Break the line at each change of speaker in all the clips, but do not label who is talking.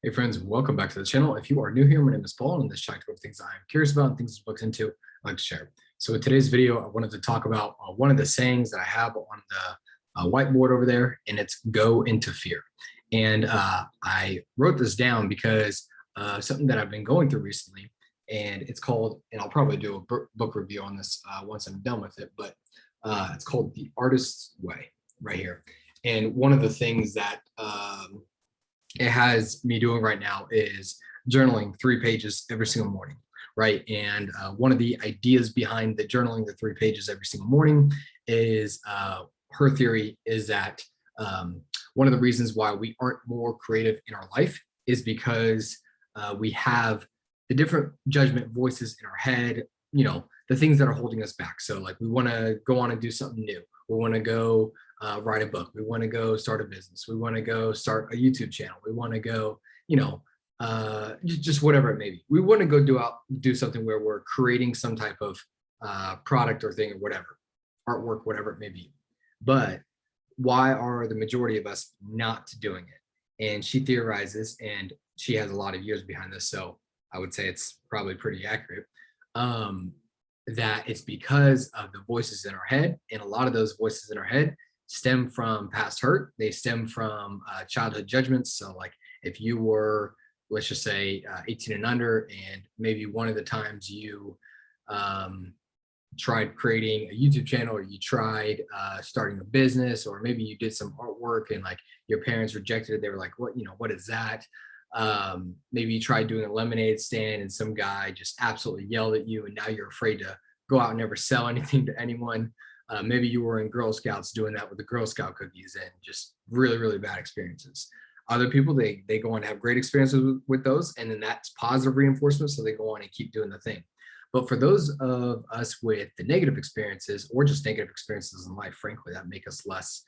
Hey friends, welcome back to the channel. If you are new here, my name is Paul, and in this chat over things I'm curious about and things to look into, I like to share. So in today's video, I wanted to talk about one of the sayings that I have on the whiteboard over there, and it's "go into fear." And I wrote this down because something that I've been going through recently, and it's called, and I'll probably do a book review on this once I'm done with it, but it's called The Artist's Way right here. And one of the things that it has me doing right now is journaling 3 pages every single morning, right? And one of the ideas behind the journaling the 3 pages every single morning is her theory is that one of the reasons why we aren't more creative in our life is because we have the different judgment voices in our head, the things that are holding us back. So like we want to go on and do something new. We want to go write a book. We want to go start a business. We want to go start a YouTube channel. We want to go, just whatever it may be. We want to go do something where we're creating some type of product or thing or whatever, artwork, whatever it may be. But why are the majority of us not doing it? And she theorizes, and she has a lot of years behind this, so I would say it's probably pretty accurate. That it's because of the voices in our head, and a lot of those voices in our head stem from past hurt. They stem from childhood judgments. So like if you were, let's just say 18 and under, and maybe one of the times you tried creating a YouTube channel, or you tried starting a business, or maybe you did some artwork and like your parents rejected it. They were like, what is that? Maybe you tried doing a lemonade stand and some guy just absolutely yelled at you, and now you're afraid to go out and never sell anything to anyone. Maybe you were in Girl Scouts doing that with the Girl Scout cookies, and just really, really bad experiences. Other people, they go on to have great experiences with those, and then that's positive reinforcement, so they go on and keep doing the thing. But for those of us with the negative experiences, or just negative experiences in life, frankly, that make us less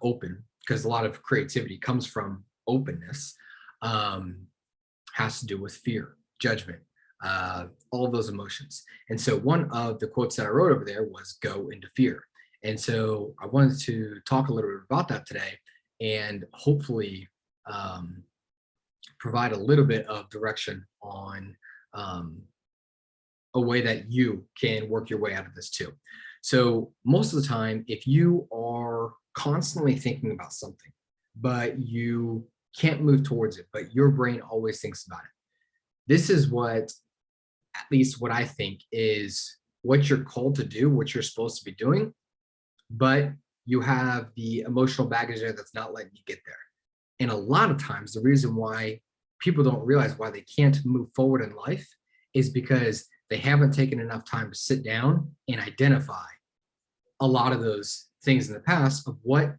open, because a lot of creativity comes from openness, has to do with fear, judgment, all of those emotions. And so one of the quotes that I wrote over there was "go into fear." And so I wanted to talk a little bit about that today, and hopefully provide a little bit of direction on a way that you can work your way out of this too. So most of the time, if you are constantly thinking about something, but you can't move towards it, but your brain always thinks about it, this is what, at least what I think, is what you're called to do, what you're supposed to be doing, but you have the emotional baggage there that's not letting you get there. And a lot of times, the reason why people don't realize why they can't move forward in life is because they haven't taken enough time to sit down and identify a lot of those things in the past of what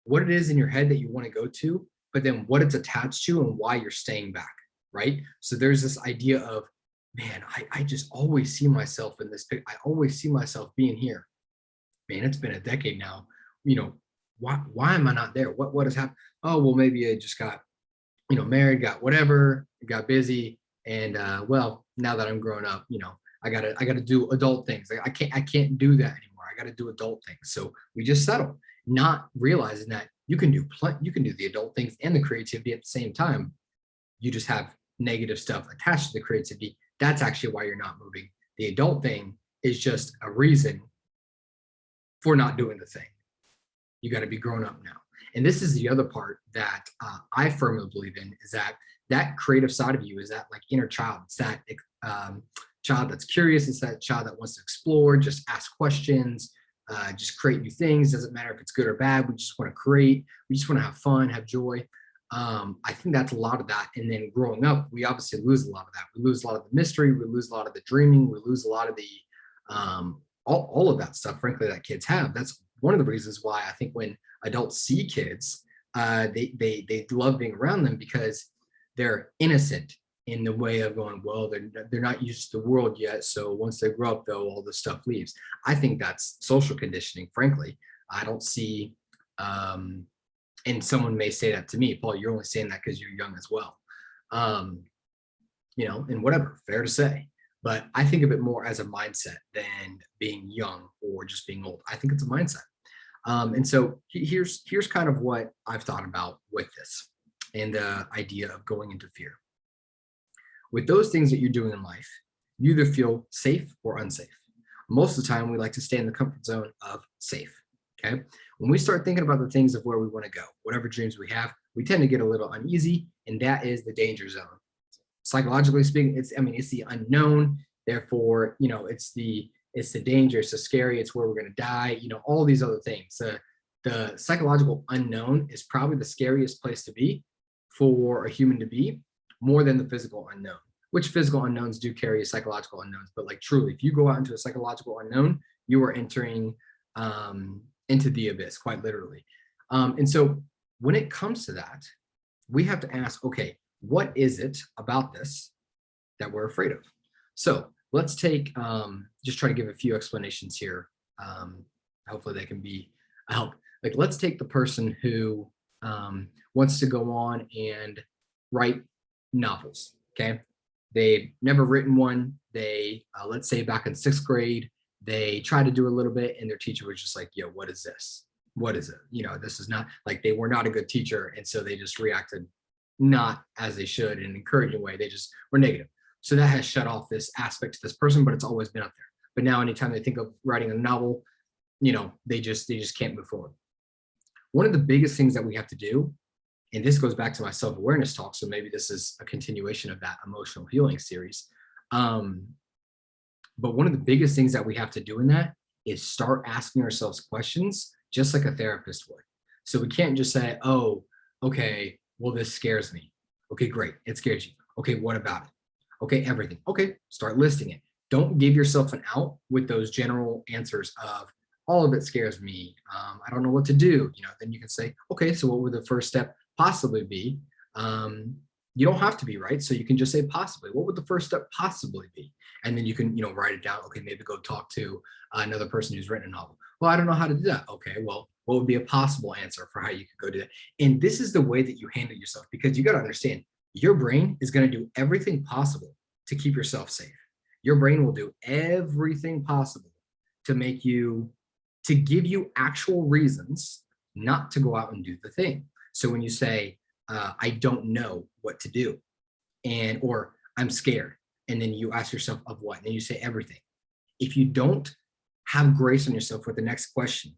it is in your head that you want to go to, but then what it's attached to and why you're staying back, right? So there's this idea of, man, I just always see myself in this pic. I always see myself being here. Man, it's been a decade now. Why am I not there? What has happened? Oh, well, maybe I just got, married, got whatever, got busy. And well, now that I'm grown up, I gotta do adult things. Like, I can't do that anymore. I gotta do adult things. So we just settle, not realizing that you can do the adult things and the creativity at the same time. You just have negative stuff attached to the creativity. That's actually why you're not moving. The adult thing is just a reason for not doing the thing. You got to be grown up now. And this is the other part that I firmly believe in, is that creative side of you is that like inner child. It's that child that's curious. It's that child that wants to explore, just ask questions, just create new things. Doesn't matter if it's good or bad. We just want to create. We just want to have fun, have joy. I think that's a lot of that. And then growing up, we obviously lose a lot of that. We lose a lot of the mystery. We lose a lot of the dreaming. We lose a lot of the all of that stuff, frankly, that kids have. That's one of the reasons why I think when adults see kids, they love being around them, because they're innocent in the way of going, well, they're not used to the world yet. So once they grow up, though, all this stuff leaves. I think that's social conditioning, frankly. I don't see, and someone may say that to me, Paul, you're only saying that because you're young as well. And whatever, fair to say. But I think of it more as a mindset than being young or just being old. I think it's a mindset. And so here's kind of what I've thought about with this. and the idea of going into fear. With those things that you're doing in life, you either feel safe or unsafe. Most of the time, we like to stay in the comfort zone of safe. Okay. When we start thinking about the things of where we want to go, whatever dreams we have, we tend to get a little uneasy, and that is the danger zone. Psychologically speaking, it's the unknown. Therefore, it's the danger, it's the scary, it's where we're going to die, all these other things. The psychological unknown is probably the scariest place to be for a human to be, more than the physical unknown, which physical unknowns do carry psychological unknowns. But like truly, if you go out into a psychological unknown, you are entering into the abyss, quite literally. And so when it comes to that, we have to ask, okay, what is it about this that we're afraid of? So let's take, just try to give a few explanations here. Hopefully they can be a help. Like, let's take the person who wants to go on and write novels. Okay. They've never written one. They, let's say back in sixth grade, they tried to do a little bit and their teacher was just like, yo, what is this? What is it? This is not, like, they were not a good teacher. And so they just reacted not as they should in an encouraging way. They just were negative. So that has shut off this aspect to this person, but it's always been up there. But now anytime they think of writing a novel, they just can't move forward. One of the biggest things that we have to do, and this goes back to my self-awareness talk, so maybe this is a continuation of that emotional healing series. But one of the biggest things that we have to do in that is start asking ourselves questions, just like a therapist would. So we can't just say, oh, okay, well, this scares me. Okay, great. It scares you. Okay, what about it? Okay, everything. Okay, start listing it. Don't give yourself an out with those general answers of all of it scares me. I don't know what to do. Then you can say, okay, so what would the first step possibly be? You don't have to be right. So you can just say possibly. What would the first step possibly be? And then you can, write it down. Okay, maybe go talk to another person who's written a novel. Well, I don't know how to do that. Okay, well, what would be a possible answer for how you could go do that? And this is the way that you handle yourself, because you got to understand, your brain is going to do everything possible to keep yourself safe. Your brain will do everything possible to give you actual reasons not to go out and do the thing. So when you say, I don't know what to do, or I'm scared, and then you ask yourself of what, and then you say everything. If you don't have grace on yourself with the next question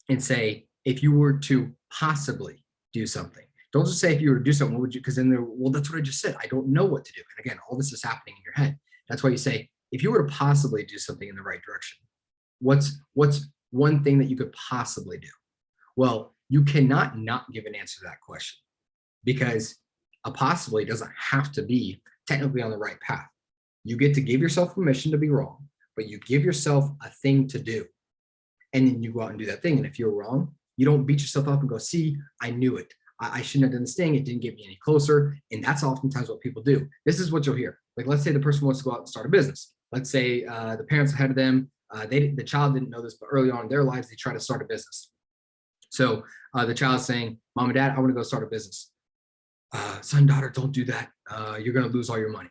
and say, if you were to possibly do something, don't just say if you were to do something, what would you, because then well, that's what I just said. I don't know what to do. And again, all this is happening in your head. That's why you say, if you were to possibly do something in the right direction, what's one thing that you could possibly do? Well, you cannot not give an answer to that question, because a possibly doesn't have to be technically on the right path. You get to give yourself permission to be wrong, but you give yourself a thing to do. And then you go out and do that thing. And if you're wrong, you don't beat yourself up and go, see, I knew it. I shouldn't have done this thing. It didn't get me any closer. And that's oftentimes what people do. This is what you'll hear. Like, let's say the person wants to go out and start a business. Let's say the parents ahead of them, the child didn't know this, but early on in their lives, they try to start a business. So the child's saying, Mom and Dad, I want to go start a business. Son, daughter, don't do that. You're going to lose all your money.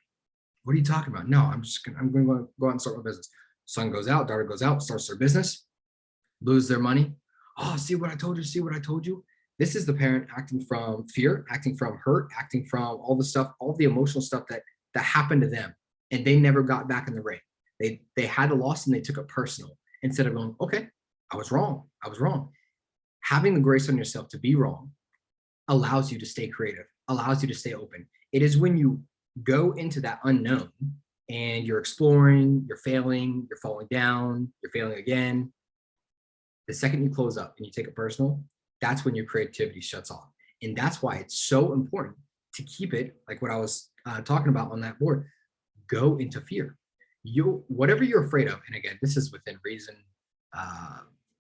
What are you talking about? No, I'm going to go out and start my business. Son goes out, daughter goes out, starts their business, lose their money. Oh, see what I told you? See what I told you? This is the parent acting from fear, acting from hurt, acting from all the stuff, all the emotional stuff that happened to them. And they never got back in the ring. They had a loss and they took it personal, instead of going, okay, I was wrong. I was wrong. Having the grace on yourself to be wrong allows you to stay creative, allows you to stay open. It is when you go into that unknown and you're exploring, you're failing, you're falling down, you're failing again. The second you close up and you take it personal, that's when your creativity shuts off. And that's why it's so important to keep it, like what I was talking about on that board, go into fear. Whatever you're afraid of, and again, this is within reason,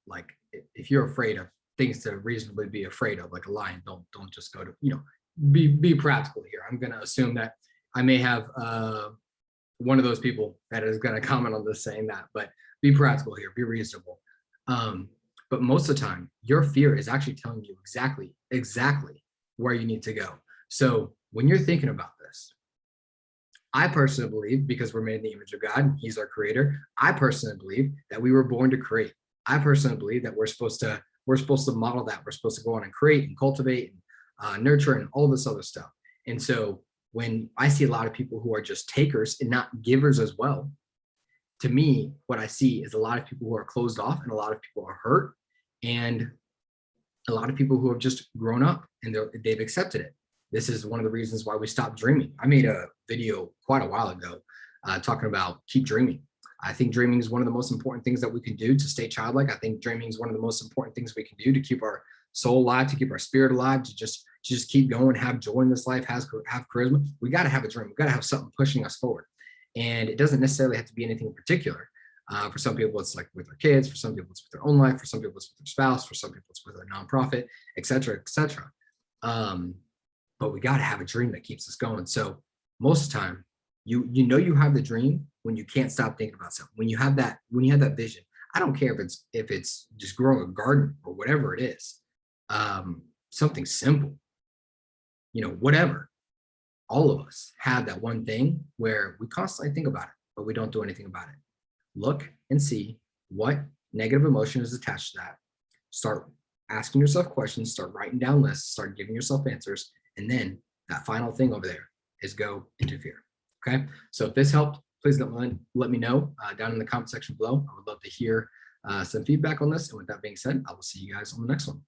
like if you're afraid of things to reasonably be afraid of, like a lion, don't just go to, be practical here. I'm going to assume that I may have one of those people that is going to comment on this saying that, but be practical here, be reasonable. But most of the time, your fear is actually telling you exactly where you need to go. So when you're thinking about this, I personally believe, because we're made in the image of God, He's our creator, I personally believe that we were born to create. I personally believe that we're supposed to model that. We're supposed to go on and create and cultivate and nurture, and all this other stuff. And so when I see a lot of people who are just takers and not givers as well, to me, what I see is a lot of people who are closed off and a lot of people are hurt, and a lot of people who have just grown up and they've accepted it. This is one of the reasons why we stopped dreaming. I made a video quite a while ago talking about keep dreaming. I think dreaming is one of the most important things that we can do to stay childlike. I think dreaming is one of the most important things we can do to keep our soul alive, to keep our spirit alive, to just keep going, have joy in this life, have charisma. We got to have a dream. We got to have something pushing us forward. And it doesn't necessarily have to be anything in particular. For some people, it's like with their kids. For some people, it's with their own life. For some people, it's with their spouse. For some people, it's with a nonprofit, et cetera, et cetera. But we got to have a dream that keeps us going. So most of the time, you know you have the dream when you can't stop thinking about something. When you have that vision. I don't care if it's just growing a garden or whatever it is, something simple, whatever. All of us have that one thing where we constantly think about it, but we don't do anything about it. Look and see what negative emotion is attached to that. Start asking yourself questions, start writing down lists, start giving yourself answers. And then that final thing over there is go into fear. Okay. So if this helped, please let me know down in the comment section below. I would love to hear some feedback on this. And with that being said, I will see you guys on the next one.